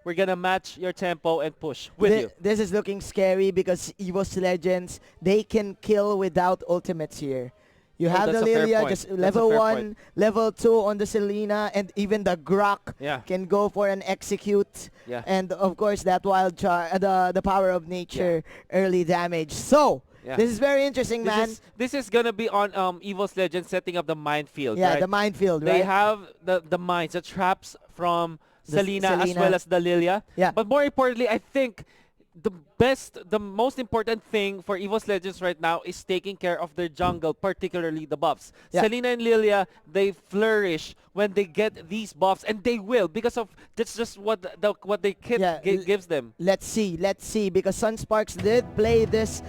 we're gonna match your tempo and push with you. This is looking scary because Evos Legends, they can kill without ultimates here. You Oh, have the that's a fair Lilia, point. just That's a level fair 1, point. level 2 on the Selena, and even the Grok Yeah. can go for an execute. Yeah. And of course, that wild the power of nature, early damage. So, Yeah. this is very interesting, man. This is gonna be on Evo's Legends setting up the minefield. Yeah, right? the minefield, They right? have the mines, the traps from The Selena as Selena. well as the Lilia. Yeah. But more importantly, I think the most important thing for Evo's Legends right now is taking care of their jungle, particularly the buffs. Yeah. Selena and Lilia, they flourish when they get these buffs, and they will because of that's just what what they kit gives them. Let's see, because Sunsparks did play this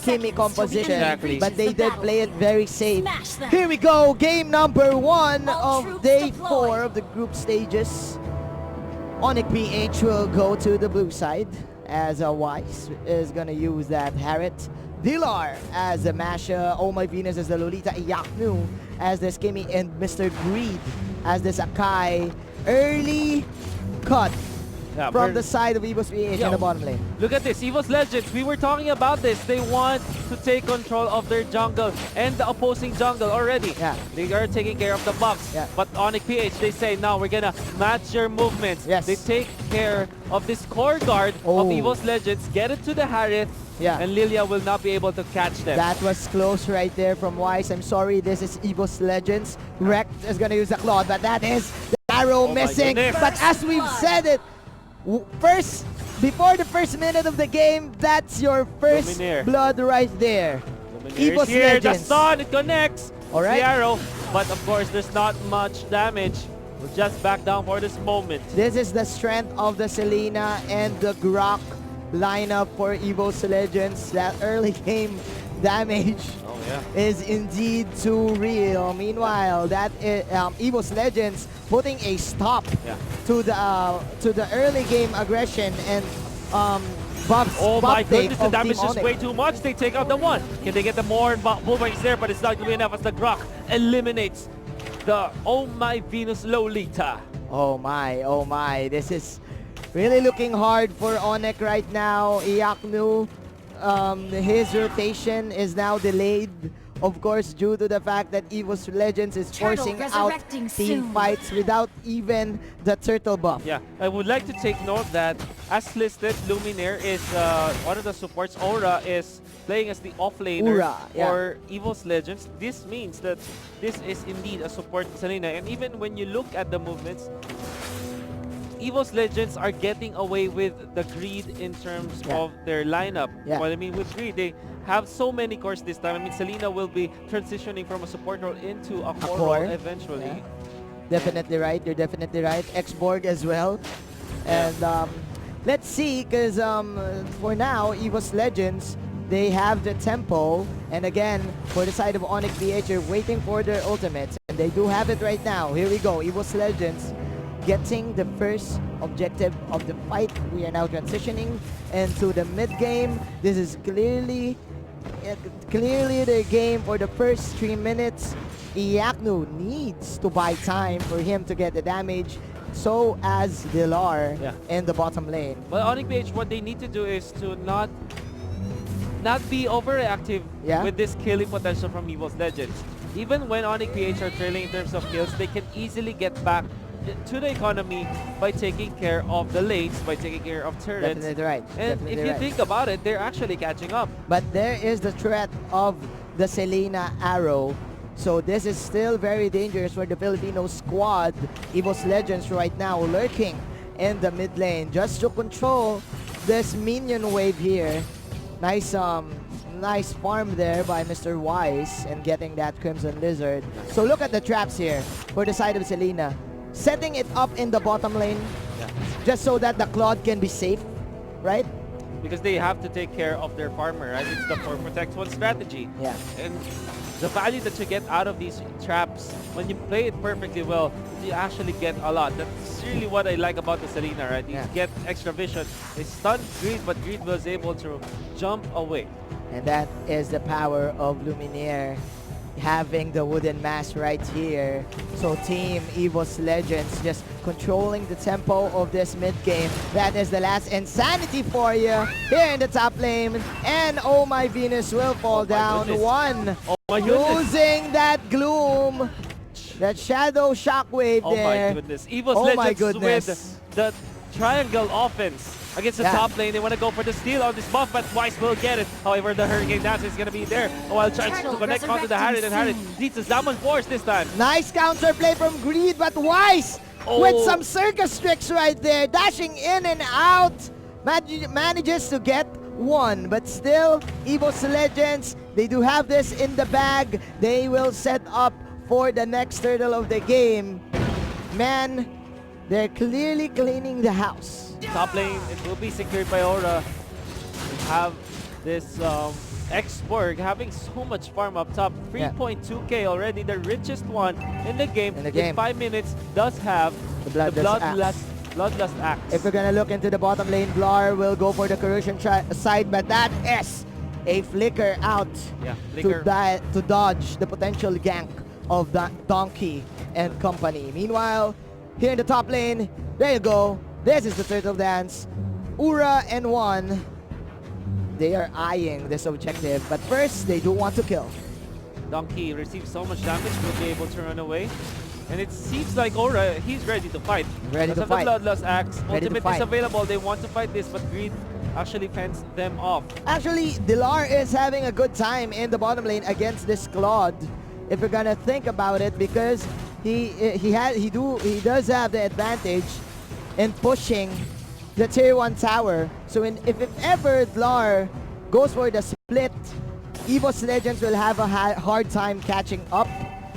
Kimi composition, Exactly. but they did play it very safe. Smash them. Here we go, game number 1 All of troops day deployed. 4 of the group stages. Onic PH will go to the blue side as Wise is gonna use that Harriet. Dilar as the Masha, Oh My Venus as the Lolita, Iyaknu as the Skimmy, and Mr. Greed as the Sakai. Early cut Yeah, from the side of Evos PH in the bottom lane. Look at this, Evo's Legends. We were talking about this. They want to take control of their jungle and the opposing jungle already. Yeah. They are taking care of the buffs. Yeah. But Onic PH, they say, no, we're gonna match your movements. Yes. They take care of this core guard Oh. of Evo's Legends, get it to the Harith, Yeah. and Lilia will not be able to catch them. That was close right there from Wise. I'm sorry, this is Evos Legends. Rekt is gonna use the Claw, but that is the arrow Oh my missing. goodness. But as we've said it, before the first minute of the game, that's your first Luminaire. blood right there. Luminaire Evos is here, the Legends. stun, it connects. All right. The arrow, but of course there's not much damage. We'll just back down for this moment. This is the strength of the Selena and the Grok lineup for Evos Legends. That early game damage Oh yeah. is indeed too real. Meanwhile, that is, Evos Legends putting a stop Yeah. to the early game aggression and buffs. Oh my buff take goodness, the of damage Team is Onic. way too much. They take out the one. Can they get the more boomerangs there? But it's not going to be enough as the Grok eliminates the Oh My Venus Lolita. Oh my, this is really looking hard for Onic right now. Iyaknu, his rotation is now delayed. Of course, due to the fact that Evos Legends is Turtle forcing out resurrecting team soon. fights without even the turtle buff. Yeah, I would like to take note that as listed, Luminaire is one of the supports. Aura is playing as the offlaner Aura, yeah. for Evos Legends. This means that this is indeed a support Selena. And even when you look at the movements, Evos Legends are getting away with the greed in terms Yeah. of their lineup. Yeah. What I mean with greed, they have so many cores this time. I mean, Selena will be transitioning from a support role into a core core. role eventually. Yeah. Definitely right. You're definitely right. X-Borg as well. And let's see, because for now, Evos Legends, they have the tempo. And again, for the side of Onic PH, you're waiting for their ultimates. And they do have it right now. Here we go. Evos Legends getting the first objective of the fight. We are now transitioning into the mid game. This is clearly their game for the first 3 minutes. Iyaknu needs to buy time for him to get the damage, so as Dilar Yeah. in the bottom lane. But Onic PH, what they need to do is to not be overreactive Yeah. with this killing potential from Evos Legends. Even when Onic PH are trailing in terms of kills, they can easily get back to the economy by taking care of the lanes, by taking care of turrets. Definitely right. And Definitely if you right. think about it, they're actually catching up. But there is the threat of the Selena arrow. So this is still very dangerous for the Filipino squad. Evos Legends right now lurking in the mid lane just to control this minion wave here. Nice nice farm there by Mr. Wise and getting that Crimson Lizard. So look at the traps here for the side of Selena. Setting it up in the bottom lane Yeah. just so that the Claude can be safe, right? Because they have to take care of their farmer, right? It's the 4 protect 1 strategy. Yeah. And the value that you get out of these traps, when you play it perfectly well, you actually get a lot. That's really what I like about the Selena, right? You Yeah. get extra vision. They stunned Greed, but Greed was able to jump away. And that is the power of Luminaire. having the wooden mask right here. So Team Evos Legends just controlling the tempo of this mid game. That is the last insanity for you here in the top lane. And oh my Venus will fall down. Goodness. One. Oh my goodness. Losing that gloom. That shadow shockwave Oh there. my goodness. Evos Oh my Legends goodness. with the triangle offense against the Yeah. top lane. They want to go for the steal on this buff, but Weiss will get it. However, the Hurricane Dance is going to be there. A wild charge to connect onto the Harriet, and Harriet needs a Zaman Force this time. Nice counterplay from Greed, but Weiss with some circus tricks right there, dashing in and out, manages to get one. But still, Evos Legends, they do have this in the bag. They will set up for the next turtle of the game. Man, they're clearly cleaning the house. Top lane, it will be secured by Aura. We have this X-Borg having so much farm up top. 3.2k already, the richest one in the game. In 5 minutes, does have The the Bloodlust Axe. If we're gonna look into the bottom lane, Blar will go for the corrosion side, but that is a flicker out Yeah, Flicker. to dodge the potential gank of Donkey and company. Meanwhile, here in the top lane, there you go. This is the turtle dance. Ura and One, they are eyeing this objective, but first they do want to kill. Donkey receives so much damage, will be able to run away. And it seems like Aura, he's ready to fight. Ready to Because fight. of the Bloodlust Axe, Ready to Ultimate fight. is available. They want to fight this, but Greed actually fends them off. Actually, Dilar is having a good time in the bottom lane against this Claude. If you're gonna think about it, because he does have the advantage in pushing the tier 1 tower. So if ever Dilar goes for the split, Evos Legends will have a hard time catching up,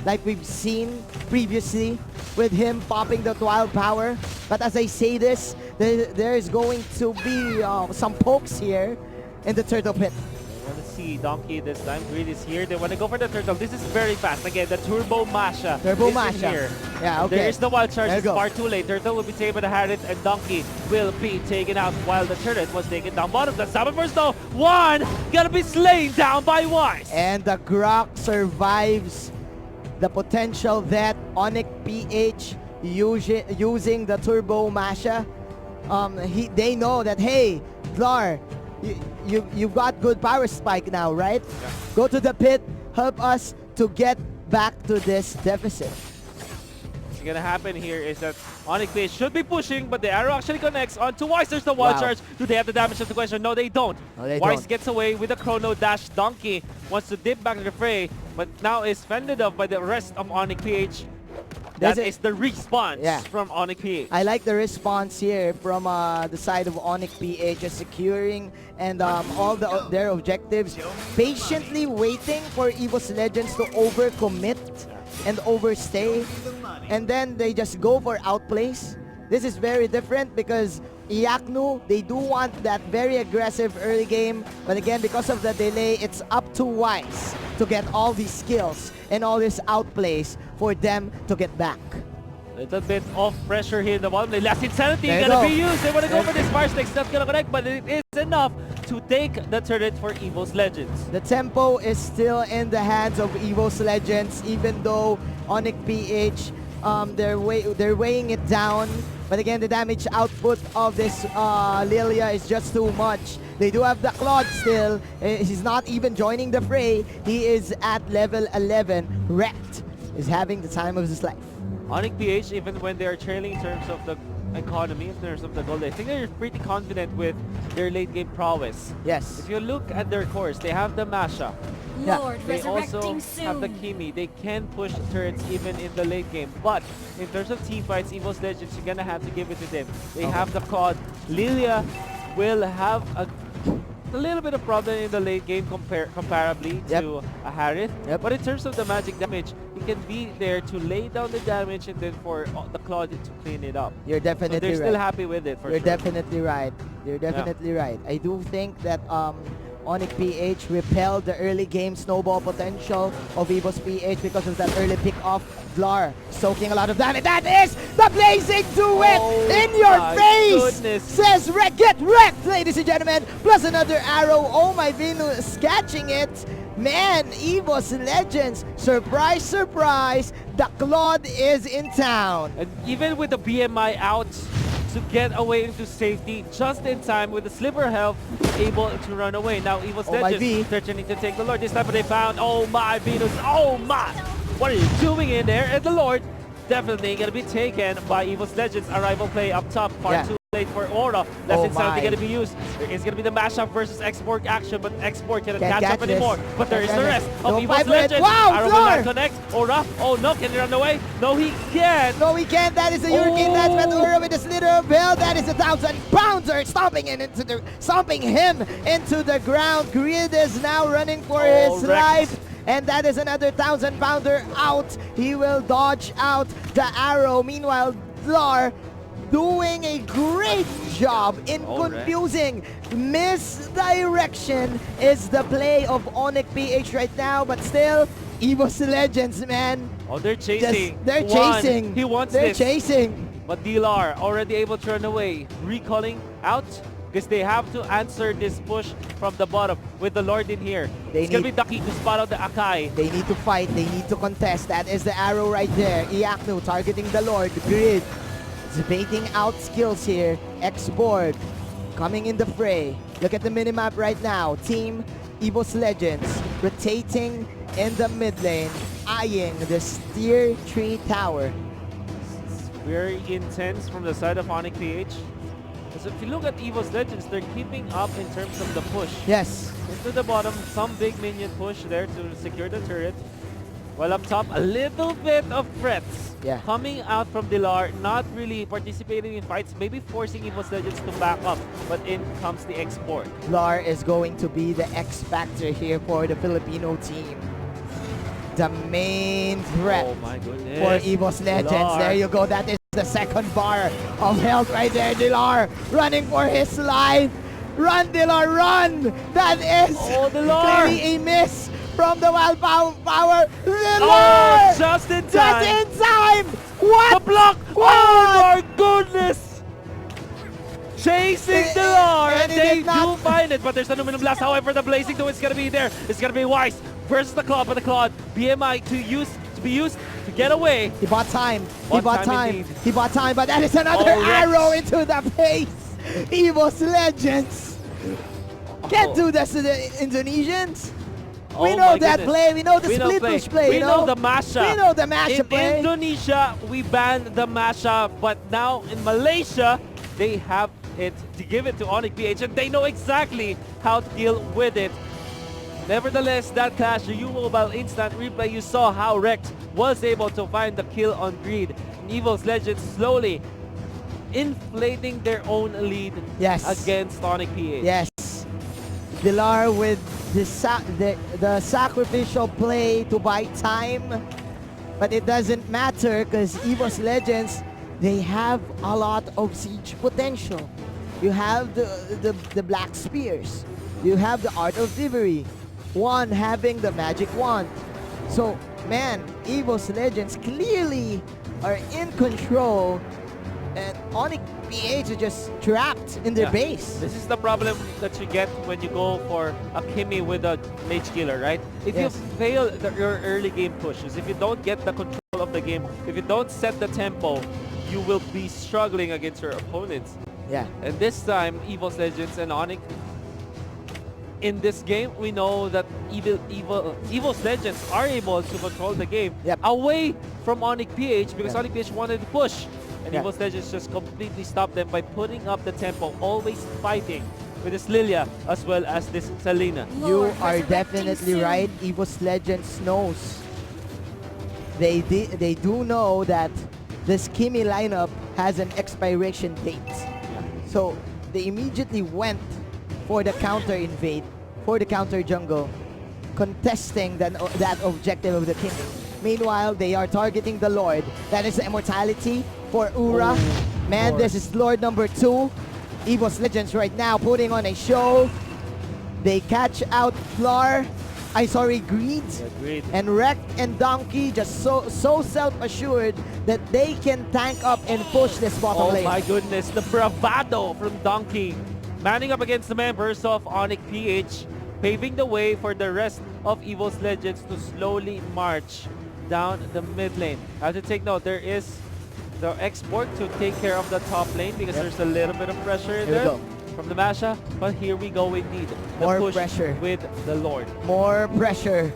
like we've seen previously with him popping the wild power. But as I say this, there is going to be some pokes here in the turtle pit. I want to see Donkey this time. Greed is here. They want to go for the turtle. This is very fast. Again, the Turbo Masha. Turbo is in Masha. Here. Yeah, okay. There is the wild charge. There you It's go. far too late. Turtle will be taken by the Harriet, and Donkey will be taken out while the turret was taken down. Bottom, the Zaman Force though. One gonna be slain down by Weiss. And the Grok survives the potential that Onic PH using the Turbo Masha. They know that, hey, Blar, you've got good power spike now, right? Yeah. Go to the pit, help us to get back to this deficit. What's gonna happen here is that Onic Base should be pushing, but the arrow actually connects onto Weiss. There's the wild Wow. charge. Do they have the damage? That's the question. No, they don't. No, they Weiss don't. gets away with a chrono dash. Donkey wants to dip back to the fray, but now is fended off by the rest of Onic PH. That is the response from Onic PH. I like the response here from the side of Onic PH, just securing and all their objectives, patiently waiting for Evos Legends to overcommit and overstay, and then they just go for outplays. This is very different because Iaknu, they do want that very aggressive early game, but again, because of the delay, it's up to Weiss to get all these skills and all these outplays for them to get back. Little bit of pressure here in the bottom lane. Last Insanity There you gonna go. be used. They want to go for this Fire Stick's not gonna connect, but it is enough to take the turret for Evos Legends. The tempo is still in the hands of Evos Legends, even though Onic PH, they're weighing it down. But again, the damage output of this Lilia is just too much. They do have the Claude still. He's not even joining the fray. He is at level 11. Wrecked is having the time of his life. Onic PH, even when they are trailing in terms of the economy, in terms of the gold, I think they're pretty confident with their late game prowess. Yes. If you look at their cores, they have the Masha. Yeah. Lord, They also resurrecting soon. have the Kimi. They can push turrets even in the late game. But in terms of team fights, Evos Legends, you're gonna have to give it to them. They have the Claude. Lilia will have a little bit of problem in the late game comparably to a Harith. But in terms of the magic damage, he can be there to lay down the damage and then for the Claude to clean it up. You're So definitely they're right. still happy with it for You're sure. definitely right. You're definitely right. I do think that Onic PH repelled the early game snowball potential of Evos PH because of that early pick off. Blar soaking a lot of damage. That is the blazing duet in your my face! goodness. Says get wrecked, ladies and gentlemen. Plus another arrow. Oh my Venus, catching it. Man, Evos Legends, surprise, surprise, the Claude is in town. And even with the BMI out to get away into safety just in time with the sliver health, able to run away. Now Evos Oh my V. Legends threatening to take the Lord. This time they found, oh my Venus, oh my! What are you doing in there? And the Lord definitely gonna be taken by Evos Legends. Arrival play up top, far too late for Aura. That's Oh insanity my. gonna be used. There is gonna be the mashup versus Export action, but Export cannot Can't catch up catch anymore. this. But there is Can't the catch rest it. of Don't Evos fight for it. Legends. Wow, Aura will Floor! not connect. Aura, oh no, can he run away? No, he can't. No, we can't. That is the Hurricane Dash, but Ura with the slither of hell. That is a 1,000-pounder, stomping him into the ground. Grid is now running for his wrecked. life. And that is another 1,000-pounder out. He will dodge out the arrow. Meanwhile, Dlar doing a great job in confusing. Misdirection is the play of Onic PH right now, but still, Evos Legends, man. Oh, they're chasing. They're One. chasing. He wants They're this. chasing. But Dilar already able to run away. Recalling out because they have to answer this push from the bottom with the Lord in here. It's going to be Ducky to spot out the Akai. They need to fight. They need to contest. That is the arrow right there. Iaknu targeting the Lord. Grid is baiting out skills here. X-Board coming in the fray. Look at the minimap right now. Team Evos Legends rotating in the mid lane, eyeing the Tier 3 tower. Very intense from the side of Onic PH. So if you look at Evos Legends, they're keeping up in terms of the push. Yes. Into the bottom, some big minion push there to secure the turret. While up top, a little bit of threats coming out from Dilar, not really participating in fights, maybe forcing Evos Legends to back up. But in comes the Export. Lar is going to be the X factor here for the Filipino team. The main threat for Evos Legends. Dilar. There you go. That is the second bar of health right there. Dilar running for his life. Run, Dilar, run! That is clearly a miss from the wild power. Dilar! Oh, just in time! Just in time! What? The block! Oh my goodness! Chasing Dilar, and they do find it, but there's an aluminum blast. However, the blazing though is gonna be there. It's gonna be Wise versus the Claude, but the Claude BMI to be used to get away. He bought time. He bought time. He bought time, but that is another arrow into the face. Evos Legends can't do this to the Indonesians. We know that play. We know the split push play. We know the mashup. We know the mashup play. In Indonesia, we banned the mashup, but now in Malaysia, they have it to give it to Onic PH, and they know exactly how to deal with it. Nevertheless, that clash, the U-Mobile instant replay, you saw how Rex was able to find the kill on Greed. Evos Legends slowly inflating their own lead against Onic PH. Yes. Dilar with the sacrificial play to buy time, but it doesn't matter because Evos Legends, they have a lot of siege potential. You have the Black Spears. You have the Art of Thievery. One having the magic wand. So, man, Evos Legends clearly are in control, and Onic PH is just trapped in their base. This is the problem that you get when you go for a Kimi with a Mage Killer, right? If you fail your early game pushes, if you don't get the control of the game, if you don't set the tempo, you will be struggling against your opponents. Yeah. And this time, Evos Legends and Onic, in this game, we know that Evos Legends are able to control the game away from Onic PH because Onic PH wanted to push. And Evos Legends just completely stopped them by putting up the tempo, always fighting with this Lilia as well as this Selena. You are definitely right. Evos Legends knows. They do know that this Kimi lineup has an expiration date. So they immediately went for the counter invade, for the counter jungle, contesting that objective of the Kimi. Meanwhile, they are targeting the Lord. That is the immortality for Ura. Man, this is Lord number 2. Evos Legends right now putting on a show. They catch out Flar. Greed. And Wreck and Donkey just so self-assured that they can tank up and push this bottom lane. Oh my goodness, the bravado from Donkey. Manning up against the members of Onic PH. paving the way for the rest of Evos Legends to slowly march down the mid lane. I have to take note, there is the export to take care of the top lane because there's a little bit of pressure in there from the Masha. But here we go indeed. The More push pressure with the Lord. More pressure.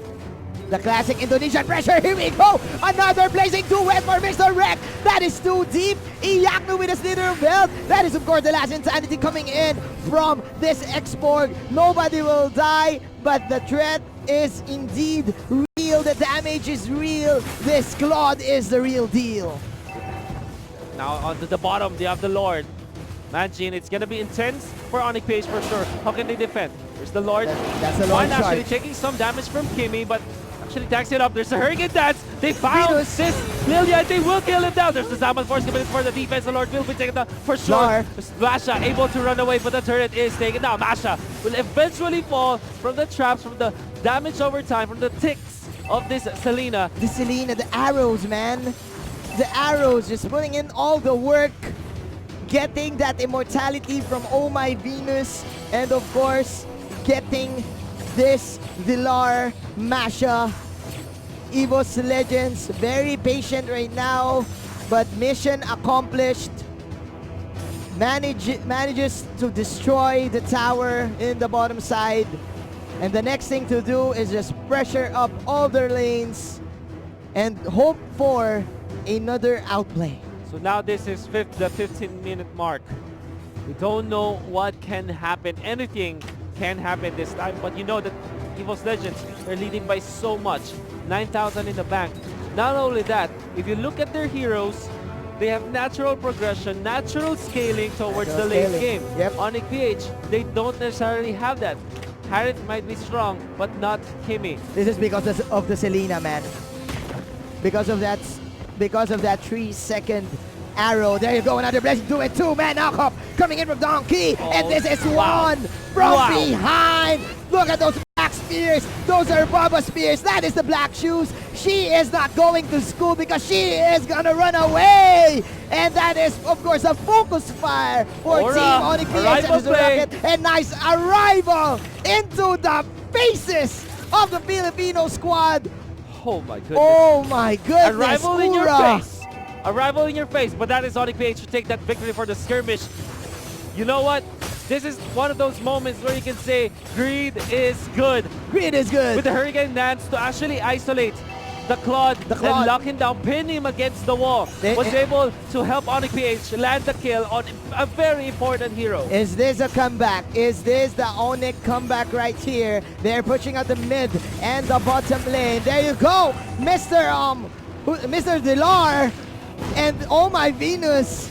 The classic Indonesian pressure. Here we go. Another blazing duet for Mr. Rek. That is too deep. Iyaknu with a slither of health. That is, of course, the last insanity coming in from this export. Nobody will die, but the threat is indeed real. The damage is real. This Claude is the real deal. Now onto the bottom, they have the Lord. Manjin, it's gonna be intense for Onic Page for sure. How can they defend? There's the Lord. That's the Lord One actually charge. taking some damage from Kimmy, but actually tags it up. There's a Hurricane Dance. They found this Lilia. They will kill him down. There's the Zaman Force coming in for the defense. The Lord will be taken down for sure. Masha able to run away, but the turret is taken down. Masha will eventually fall from the traps, from the damage over time, from the ticks of this Selena. The Selena, the arrows, man. The arrows, just putting in all the work, getting that immortality from Oh My Venus, and of course, getting this Villar Masha. Evos Legends, very patient right now, but mission accomplished. Manages to destroy the tower in the bottom side. And the next thing to do is just pressure up all their lanes and hope for another outplay. So now this is the 15-minute mark. We don't know what can happen. Anything can happen this time, but you know that Evos Legends are leading by so much. 9,000 in the bank. Not only that, if you look at their heroes, they have natural progression, natural scaling towards the late game. Onic PH, they don't necessarily have that. Harriet might be strong, but not Kimmy. This is because of the Selena, man. Because of that 3-second arrow. There you go, another blessing. Do it, 2-man knockup coming in from Donkey. And this is one from behind. Look at those black spears. Those are Baba spears. That is the black shoes. She is not going to school because she is gonna run away. And that is, of course, a focus fire for Team Onic PH Rocket. And nice arrival into the faces of the Filipino squad. Oh my goodness. Oh my goodness. Arrival in your face. Arrival in your face. But that is Onic PH to take that victory for the skirmish. You know what? This is one of those moments where you can say greed is good. Greed is good. With the Hurricane Dance to actually isolate the Claude and lock him down, pin him against the wall. Was able to help Onic PH land the kill on a very important hero. Is this a comeback? Is this the Onic comeback right here? They're pushing out the mid and the bottom lane. There you go, Mr. Dilar and Oh My Venus.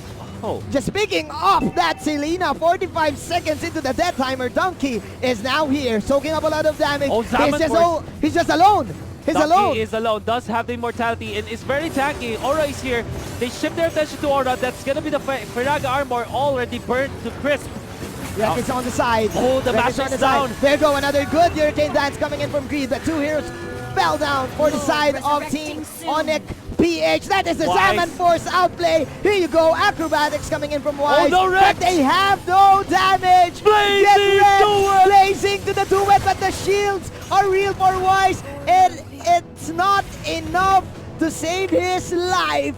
Just picking up that Selena, 45 seconds into the death timer. Donkey is now here, soaking up a lot of damage. He's just alone. Donkey is alone, does have the immortality, and is very tanky. Aura is here. They shift their attention to Aura. That's gonna be the Firaga armor already burned to crisp. Rek is on the side. Oh, the Masha is down. There you go, another good Hurricane Dance coming in from Greed. The two heroes fell down for the side of Team Onic PH. That is the Zaman Force outplay. Here you go, acrobatics coming in from Wise. Oh, no, but they have no damage. Blazing to the duet, but the shields are real for Wise. And it's not enough to save his life.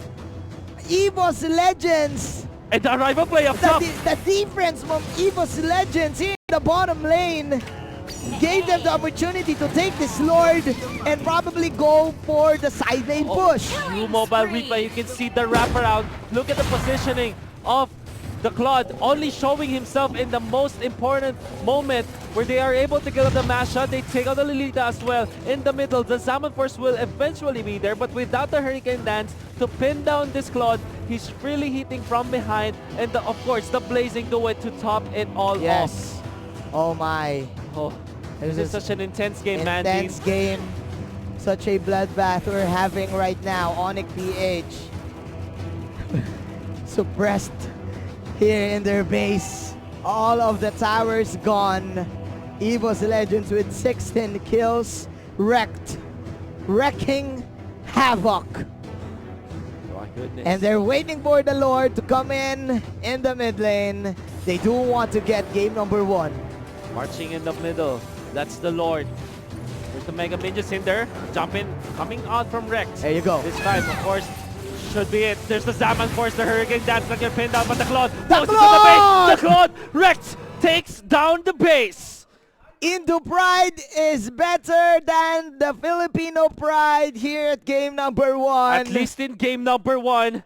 Evos Legends. And the rival play up top. The defense from Evos Legends here in the bottom lane gave them the opportunity to take this Lord and probably go for the side lane push. New mobile replay, you can see the wraparound. Look at the positioning of the Claude, only showing himself in the most important moment where they are able to kill the Masha. They take out the Lilita as well. In the middle, the Zaman Force will eventually be there, but without the Hurricane Dance to pin down this Claude, he's really hitting from behind. And of course, the Blazing Duet to top it all off. Oh my. This is such an intense game, man. Intense game. Such a bloodbath we're having right now. Onic PH suppressed here in their base. All of the towers gone. Evos Legends with 16 kills. Wrecking havoc. My goodness. And they're waiting for the Lord to come in the mid lane. They do want to get game number 1. Marching in the middle. That's the Lord. There's the Mega Minions in there. Jumping, coming out from Rex. There you go. This time, of course, should be it. There's the Zaman Force, the Hurricane Dance that get pinned down, but the Claude goes into the base. The Claude, Rex takes down the base. Indo Pride is better than the Filipino Pride here at game number 1. At least in game number 1.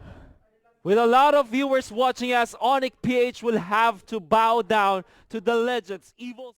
With a lot of viewers watching us, Onic PH will have to bow down to the legends, Evos.